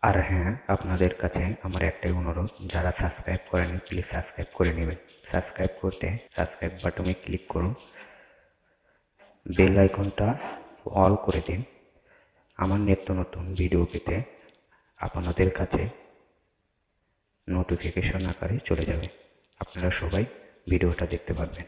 আর হ্যাঁ, আপনাদের কাছে আমার একটাই অনুরোধ, যারা সাবস্ক্রাইব করেনি প্লিজ সাবস্ক্রাইব করে নেবেন। সাবস্ক্রাইব করতে সাবস্ক্রাইব বাটনে ক্লিক করুন, বেল আইকনটা অল করে দিন। আমার নিত্য নতুন ভিডিও পেতে আপনাদের কাছে নোটিফিকেশন আকারে চলে যাবে, আপনারা সবাই ভিডিওটা দেখতে পারবেন।